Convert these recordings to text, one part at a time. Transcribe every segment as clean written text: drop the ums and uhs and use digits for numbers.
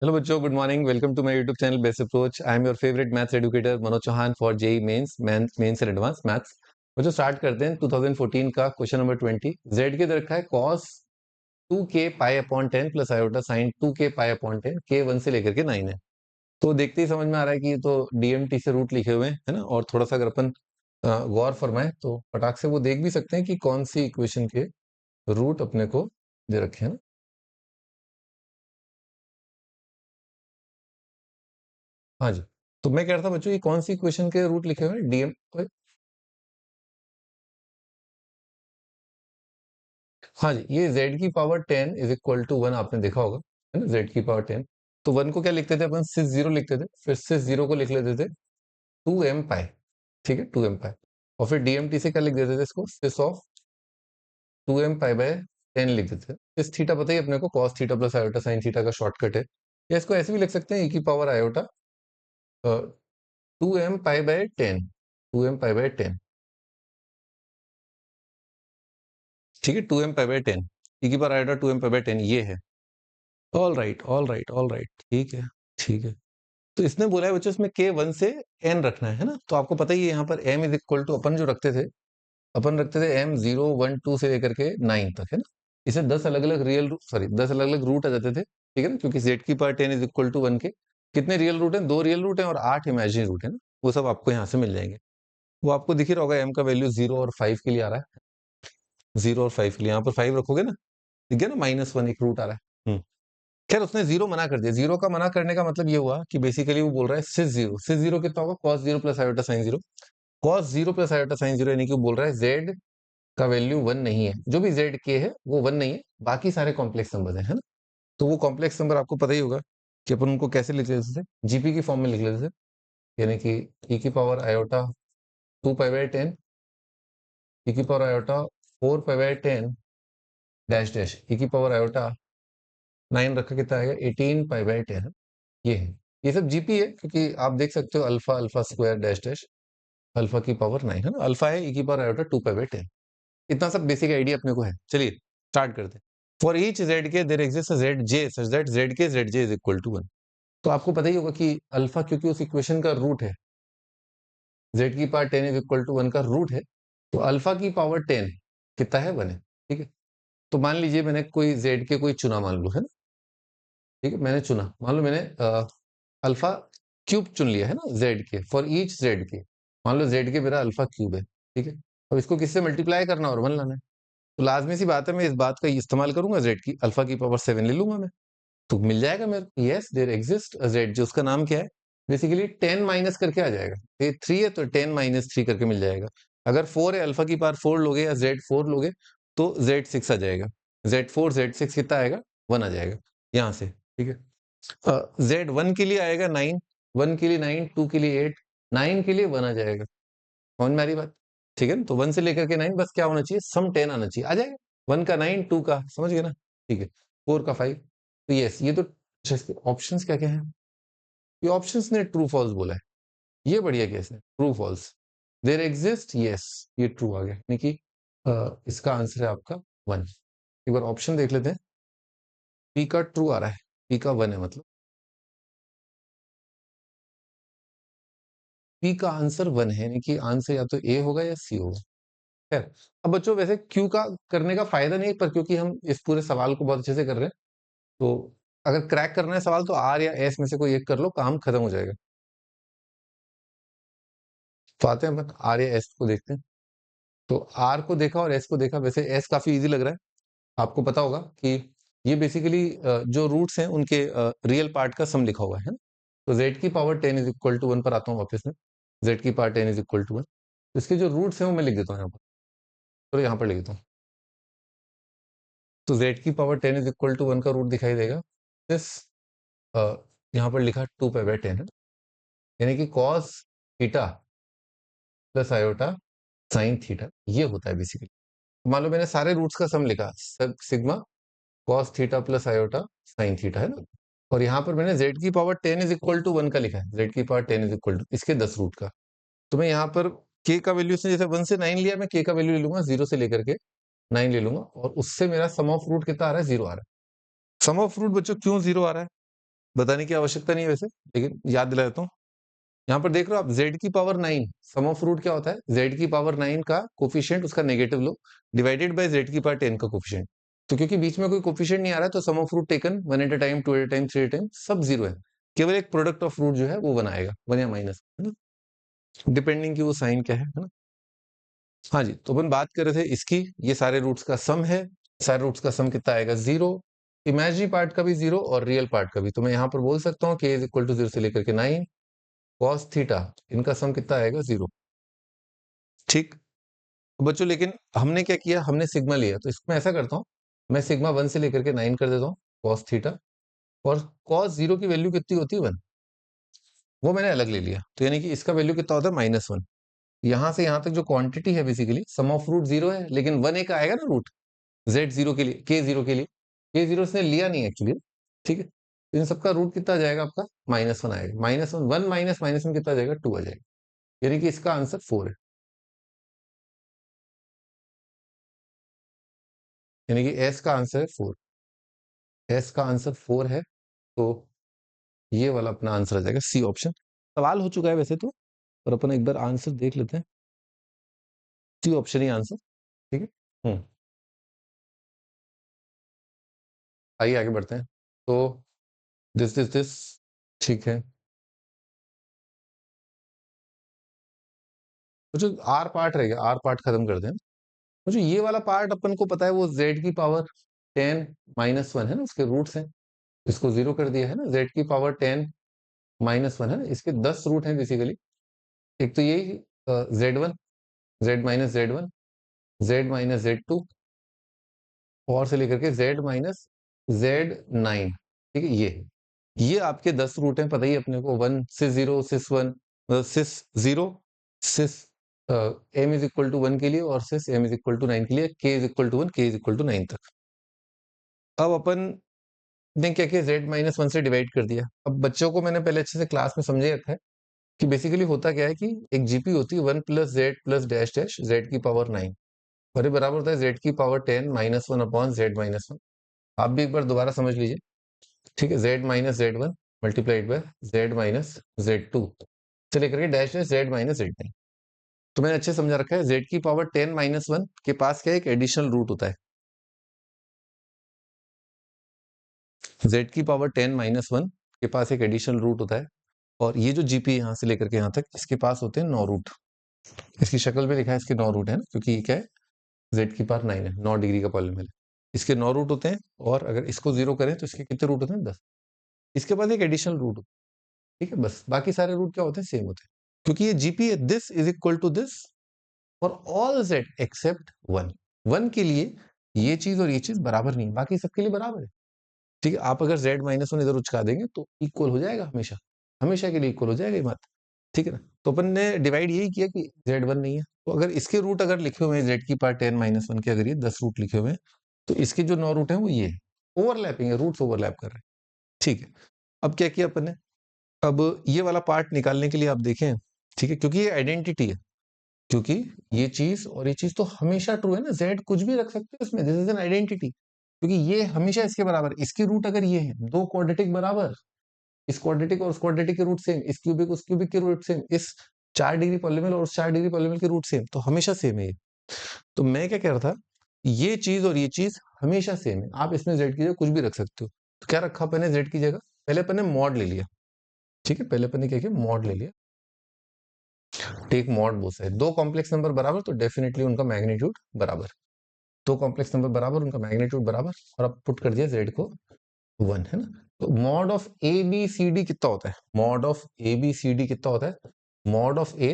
Hello बच्चों, good morning. Welcome to my YouTube channel best approach. I am your favourite maths educator Manoj Chauhan for JEE mains mains and advance maths. बच्चों start करते हैं 2014 का question number 20। Z के दे रखा है cos 2k pi upon 10 plus iota sine 2k pi upon 10 k 1 से लेकर के 9 है। तो देखते ही समझ में आ रहा है कि ये तो डीएमटी से रूट लिखे हुए हैं, है ना। और थोड़ा सा अगर अपन गौर फरमाए तो फटाक से वो देख भी सकते हैं कि कौन सी इक्वेशन के रूट अपने को दे रखे हैं ना। हाँ जी, तो मैं कह रहा था बच्चों ये कौन सी इक्वेशन के रूट लिखे हुए हैं डीएम। हाँ जी, ये z की पावर 10 इज इक्वल टू 1 आपने देखा होगा, है ना। z की पावर 10, तो 1 को क्या लिखते थे अपन, सिस जीरो लिखते थे, फिर सिस जीरो को लिख लेते थे 2m पाई। ठीक है, 2m पाई। और फिर डीएमटी से क्या लिख देते थे इसको, सिस ऑफ 2m पाई बाय 10 लिख देते थे। सिस थीटा पता ही अपने को cos theta plus iota sine theta का शॉर्टकट है। या इसको ऐसे भी लिख सकते हैं e की power iota 2m pi by 10, 2m pi by 10। ठीक है, 2m पाई बाय 10, e की power iota 2m pi by 10 ये है। All right, all right, all right, ठीक है, ठीक है। तो इसने बोला है बच्चों इसमें के 1 से n रखना है ना। तो आपको पता ही है यहाँ पर m इज इक्वल टू अपन जो रखते थे, अपन रखते थे m 0 1 2 से लेकर के 9 तक, है ना। इसे 10 अलग अलग रियल सॉरी 10 अलग अलग रूट आ जाते थे, ठीक है ना, क्योंकि z की पावर 10 इज इक्वल टू 1 के कितने रियल रूट हैं, 2 रियल रूट हैं और 8 इमेजिनरी रूट है ना। वो सब आपको यहाँ से मिल जाएंगे। वो आपको दिख ही रहा होगा m का वैल्यू 0 और 5 के लिए आ रहा है, 0 और 5 के लिए यहाँ पर 5 रखोगे ना, ठीक है ना, -1 एक रूट आ रहा है। खैर उसने जीरो मना कर दिया। जीरो का मना करने का मतलब ये हुआ कि बेसिकली वो बोल रहा है सिस जीरो। सिस जीरो कितना होगा, cos zero plus iota sine zero. cos zero plus iota sine zero यानी कि वो बोल रहा है z का वैल्यू 1 नहीं है। जो भी z के है वो 1 नहीं है, बाकी सारे कॉम्प्लेक्स नंबर है ना। तो वो कॉम्प्लेक्स नंबर आपको पता ही होगा कि अपन उनको कैसे लिख लेते थे, जीपी की फॉर्म में लिख लेते थे। यानी कि e की power iota 2 pi by 10, e की power iota 4 pi by 10 dash dash, e की पावर आयोटा 9 रखा कितना आएगा 18 पाई बाय 10। ये है, ये सब जीपी है, क्योंकि आप देख सकते हो alpha alpha square dash dash alpha की पावर 9 है ना। अल्फा है e की पावर आयोटा 2 पाई बाय 10। इतना सब बेसिक आइडिया अपने को है। चलिए स्टार्ट करते हैं। For each Z K there exist Z J such that Z K Z J is equal to 1। तो आपको पता ही होगा कि अल्फा क्योंकि उस इक्वेशन का रूट है, जेड की पावर 10 इज इक्वल टू 1 का रूट है, तो अल्फा की पावर 10 कितना है, 1 है। ठीक है, तो मान लीजिए मैंने कोई जेड के कोई चुना, मान लो, है ना। ठीक है, मैंने चुना, मान लो मैंने अल्फा क्यूब चुन लिया है ना जेड के, फॉर ईच जेड के। मान लो जेड के मेरा अल्फा क्यूब है, ठीक है। अब इसको किससे मल्टीप्लाई करना और 1 लाना है। तो लाजमी सी बात है मैं इस बात का इस्तेमाल करूंगा, जेड की अल्फा की पावर 7 ले लूंगा मैं, तो मिल जाएगा मेरे को। Yes there exist a z, जो उसका नाम क्या है, बेसिकली 10 माइनस करके आ जाएगा। ये 3 है तो 10 माइनस 3 करके मिल जाएगा। अगर 4 है, अल्फा की पावर 4 लोगे या जेड 4 लोगे तो जेड 6 आ जाएगा। जेड 4 जेड 6 कितना आएगा, 1 आ जाएगा यहाँ से। ठीक है, जेड 1 के लिए आएगा 9, 1 के लिए 9, 2 के लिए 8, 9 के लिए 1 आ जाएगा। समझ में आ रही बात, ठीक है ना। तो 1 से लेकर के 9 बस क्या होना चाहिए, सम 10 आना चाहिए, आ जाएगा। 1 का 9, 2 का, समझ गए ना। ठीक है, 4 का 5। तो यस ये तो ऑप्शंस क्या क्या है, ये ऑप्शंस ने ट्रू फॉल्स बोला है। ये बढ़िया केस है, true false there exist, yes ये ट्रू आ गया, यानी कि इसका आंसर है आपका 1। एक बार ऑप्शन देख लेते हैं। पी का ट्रू आ रहा है, पी का 1 है, मतलब पी का आंसर 1 है, यानी कि आंसर या तो ए होगा या सी होगा। खैर, अब बच्चों वैसे क्यू का करने का फायदा नहीं है, पर क्योंकि हम इस पूरे सवाल को बहुत अच्छे से कर रहे हैं, तो अगर क्रैक करना है सवाल तो आर या एस में से कोई एक कर लो, काम खत्म हो जाएगा। तो आते हैं अपन आर या एस को देखते हैं। तो आर को देखा और एस को देखा, वैसे एस काफी इजी लग रहा है। आपको पता होगा कि ये बेसिकली जो रूट्स हैं उनके रियल पार्ट का सम लिखा हुआ है ना। तो z की पावर 10 इज इक्वल टू 1 पर आता हूँ वापस में। z की पावर 10 इज इक्वल टू 1, इसके जो रूट्स हैं वो मैं लिख देता हूँ यहाँ पर, तो यहाँ पर लिख देता हूँ। तो z की पावर 10 इज इक्वल टू 1 का रूट दिखाई देगा दिस, यहाँ पर लिखा 2 पाई बाय 10 है, यानी कि cos theta plus iota sine theta, ये होता है बेसिकली। मान लो मैंने सारे रूट्स का सम लिखा, sigma cos theta plus iota sine theta, है ना। और यहाँ पर मैंने z की पावर 10 इज इक्वल टू 1 का लिखा है, z की पावर 10 इज इक्वल टू इसके 10 रूट का। तो मैं यहाँ पर k का वैल्यू से, जैसे 1 से 9 लिया, मैं k का वैल्यू ले लूंगा 0 से लेकर के 9 ले लूंगा, और उससे मेरा सम ऑफ रूट कितना आ रहा है, 0 आ रहा है। सम ऑफ रूट बच्चों क्यों 0 आ रहा है, बताने की आवश्यकता नहीं है वैसे, लेकिन याद दिला देता हूँ। यहाँ पर देख रहे हो आप z की पावर 9, सम ऑफ रूट क्या होता है, z की पावर 9 का कोफिशिएंट उसका negative low divided by z की पावर 10 का कोफिशिएंट। तो क्योंकि बीच में कोई कोफिशिएंट नहीं आ रहा है, तो sum of root taken 1 at a time, 2 at a time, 3 at a time सब जीरो है। केवल एक प्रोडक्ट ऑफ रूट जो है वो बनाएगा, 1 या माइनस, है ना, डिपेंडिंग की वो साइन क्या है ना। हाँ जी, तो अपन बात कर रहे थे इसकी, ये सारे रूट्स का सम है, सारे रूट्स का सम कितना आएगा, 0, इमेजिनरी पार्ट का भी 0 और रियल पार्ट का भी। तो मैं यहाँ पर बोल सकता हूँ k इज इक्वल टू 0 से लेकर के 9 cos थीटा, इनका सम कितना आएगा, 0। ठीक। तो बच्चों लेकिन हमने क्या किया, हमने सिग्मा लिया, तो इसमें ऐसा करता हूँ, मैं सिग्मा 1 से लेकर के 9 कर देता हूँ cos थीटा, और cos 0 की वैल्यू कितनी होती है, 1, वो मैंने अलग ले लिया। तो यानी कि इसका वैल्यू कितना होता है, -1। यहाँ से यहाँ तक जो क्वांटिटी है बेसिकली सम ऑफ रूट 0 है, लेकिन 1 एक आएगा ना रूट z0 के लिए, k0 के लिए, k0 इसने लिया नहीं एक्चुअली, ठीक है। तो इन सबका रूट कितना आ जाएगा आपका, -1 आएगा, -1, 1 माइनस -1 कितना आ जाएगा, 2 आ जाएगा, यानी कि इसका आंसर 4 है, यानी कि s का आंसर है 4, s का आंसर 4 है। तो ये वाला अपना आंसर आ जाएगा, सी ऑप्शन। सवाल हो चुका है वैसे तो, पर अपन एक बार आंसर देख लेते हैं, सी ऑप्शन ही आंसर, ठीक है। आइए आगे बढ़ते हैं। तो दिस ठीक है। तो जो आर पार्ट रहेगा, आर पार्ट खत्म कर दें। मुझे ये वाला पार्ट अपन को पता है, वो z की पावर 10 -1 है ना, उसके रूट्स हैं, इसको 0 कर दिया है ना, z की पावर 10 -1 है ना, इसके 10 रूट हैं बेसिकली। एक तो यही z1, z minus z1, z minus z2, और से लेकर के z माइनस z9, ठीक है। ये आपके 10 रूट हैं, पता ही है अपने को, 1 cis 0 cis 1, cis 0 cis m is equal to 1 के लिए, और cis m is equal to 9 के लिए, k is equal to 1, k is equal to 9 तक। अब अपन ने क्या किया, z माइनस 1 से डिवाइड कर दिया। अब बच्चों को मैंने पहले अच्छे से क्लास में समझे रखा है कि बेसिकली होता क्या है कि एक जीपी होती है 1 plus Z plus dash dash Z की पावर 9, और ये बराबर होता है जेड की पावर 10 -1 अपॉन जेड माइनस 1। आप भी एक बार दोबारा समझ लीजिए, ठीक है। Z minus Z 1 multiplied by Z minus z 2 से लेकर के dash dash Z minus Z 9। तो मैंने अच्छे समझा रखा है, जेड की पावर 10 -1 के पास क्या है, एक एडिशनल रूट होता है, जेड की पावर 10 -1 के पास एक एडिशनल रूट होता है, और ये जो जीपी यहाँ से लेकर के यहाँ तक, इसके पास होते हैं 9 रूट। इसकी शक्ल में लिखा है इसके 9 रूट है ना, क्योंकि ये क्या है, जेड की पावर 9 है, 9 डिग्री का पॉलिनोमियल है, इसके 9 रूट होते हैं। और अगर इसको 0 करें तो इसके कितने रूट होते हैं, 10। इसके पास एक एडिशनल रूट होता है, ठीक है। बस बाकी सारे रूट क्या होते हैं, सेम होते हैं, क्योंकि ये जीपी है, this is equal to this for all z except 1। 1 के लिए ये चीज और ये चीज बराबर नहीं है, बाकी सबके लिए बराबर है, ठीक है। आप अगर z -1 इधर उचका देंगे तो इक्वल हो जाएगा, हमेशा हमेशा के लिए इक्वल हो जाएगा ये बात, ठीक है ना। तो अपन ने डिवाइड यही किया कि z1 नहीं है, तो अगर इसके रूट अगर लिखे हुए हैं z की पावर 10 -1 के, अगर ये 10 रूट लिखे हुए हैं, तो इसके जो 9 रूट हैं वो ये ओवरलैपिंग है, रूट्स ओवरलैप कर रहे हैं, ठीक है। अब क्या किया अपन ने, अब ये वाला पार्ट निकालने के लिए आप देखें, ठीक है, क्योंकि ये आइडेंटिटी है, क्योंकि ये चीज और ये चीज तो हमेशा ट्रू है ना, z कुछ भी रख सकते हैं इसमें, दिस इज एन आइडेंटिटी, क्योंकि ये हमेशा इसके बराबर, इसके रूट अगर ये है, दो क्वाड्रेटिक बराबर, इस क्वाड्रेटिक और उस क्वाड्रेटिक के रूट सेम, इस क्यूबिक उस क्यूबिक के रूट सेम, इस 4 डिग्री पॉलीनोमियल और उस 4 डिग्री पॉलीनोमियल के रूट सेम, तो हमेशा सेम है ये। तो मैं क्या कह रहा था, ये चीज और ये चीज हमेशा सेम है, आप इसमें z की जगह कुछ भी रख सकते हो। तो क्या रखा अपन ने z की जगह, पहले अपन ने मॉड ले लिया, ठीक है, पहले अपन ने क्या किया, मॉड ले लिया, टेक मॉड बोथ साइड, दो कॉम्प्लेक्स नंबर बराबर तो डेफिनेटली उनका मैग्नीट्यूड बराबर, दो कॉम्प्लेक्स नंबर बराबर उनका मैग्नीट्यूड बराबर, और अब पुट कर दिया z को 1, है ना। तो mod of A B C D कितना होता है, mod of A B C D कितना होता है, mod of A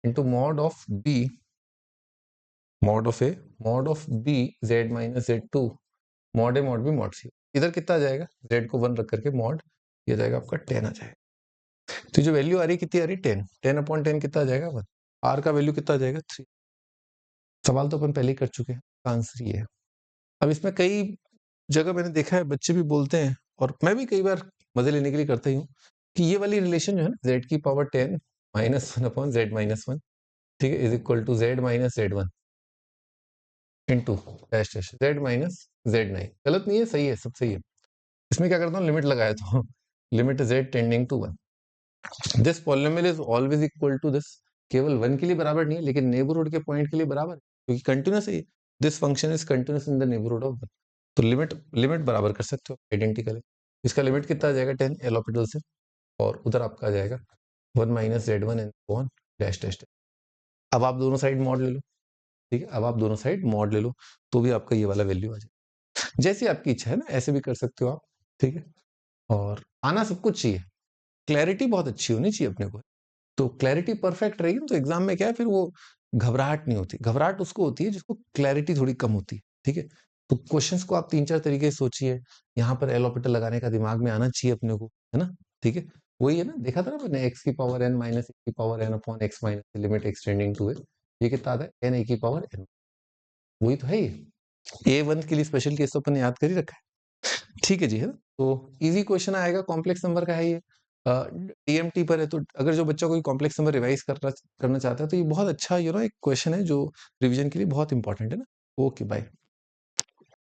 into mod of A mod of B z minus z 2, mod A mod B mod C. इधर कितना आ जाएगा, Z को 1 रख करके मॉड, ये जाएगा आपका 10 आ जाएगा। तो जो वैल्यू आ रही है कितनी आ रही है, 10, 10/10 कितना आ जाएगा, 1। आर का वैल्यू कितना आ जाएगा, 3। सवाल तो अपन पहले ही कर चुके हैं, आंसर ये है। अब इसमें कई जगह मैंने देखा है बच्चे भी बोलते हैं, और मैं भी कई बार मजे लेने के लिए करता ही हूँ, कि ये वाली रिलेशन जो है ना, z की पावर 10 -1 अपॉन z -1, ठीक है, is equal to z minus z1 into dash dash z minus z9, गलत नहीं है, सही है, सब सही है। इसमें क्या करता हूँ, लिमिट लगाया तो limit z tending to 1, this polynomial is always equal to this, केवल 1 के लिए बराबर नहीं है लेकिन नेबरहुड के पॉइंट के लिए बराबर है, क्योंकि कंटिन्यूस है, this function is continuous in the neighbourhood of 1, तो लिमिट लिमिट बराबर कर सकते हो, आइडेंटिकल है। इसका लिमिट कितना आ जाएगा 10 एल ऑर्बिटल से, और उधर आपका आ जाएगा 1 minus z1 and so on dash dash. अब आप दोनों साइड मॉड ले लो, ठीक है, अब आप दोनों साइड मॉड ले लो तो भी आपका ये वाला वैल्यू आ जाएगा, जैसी आपकी इच्छा है ना, ऐसे भी कर सकते हो आप, ठीक है। और आना सब कुछ चाहिए, क्लैरिटी बहुत अच्छी होनी चाहिए अपने को, तो क्लैरिटी परफेक्ट रहेगी तो एग्जाम में क्या है, फिर वो घबराहट नहीं होती, घबराहट उसको होती है जिसको क्लैरिटी थोड़ी कम होती है, ठीक है। तो क्वेश्चंस को आप 3-4 तरीके से सोचिए, यहाँ पर एल ऑर्बिटल लगाने का दिमाग में आना चाहिए अपने को, है ना, ठीक है। वही है ना, देखा था ना मैंने, x की पावर n माइनस की power n upon x minus limit extending to it, ये कितना आता है, n a की पावर n, वही तो है ये A1 के लिए स्पेशल केस तो अपन ने याद कर ही रखा है, ठीक है जी, है ना। तो इजी क्वेश्चन आएगा, कॉम्प्लेक्स नंबर का है ये, डीएमटी पर है, तो अगर जो बच्चा कोई कॉम्प्लेक्स नंबर रिवाइज करना चाहता है तो ये बहुत अच्छा एक क्वेश्चन है जो रिवीजन के लिए बहुत इंपॉर्टेंट है ना। Okay bye.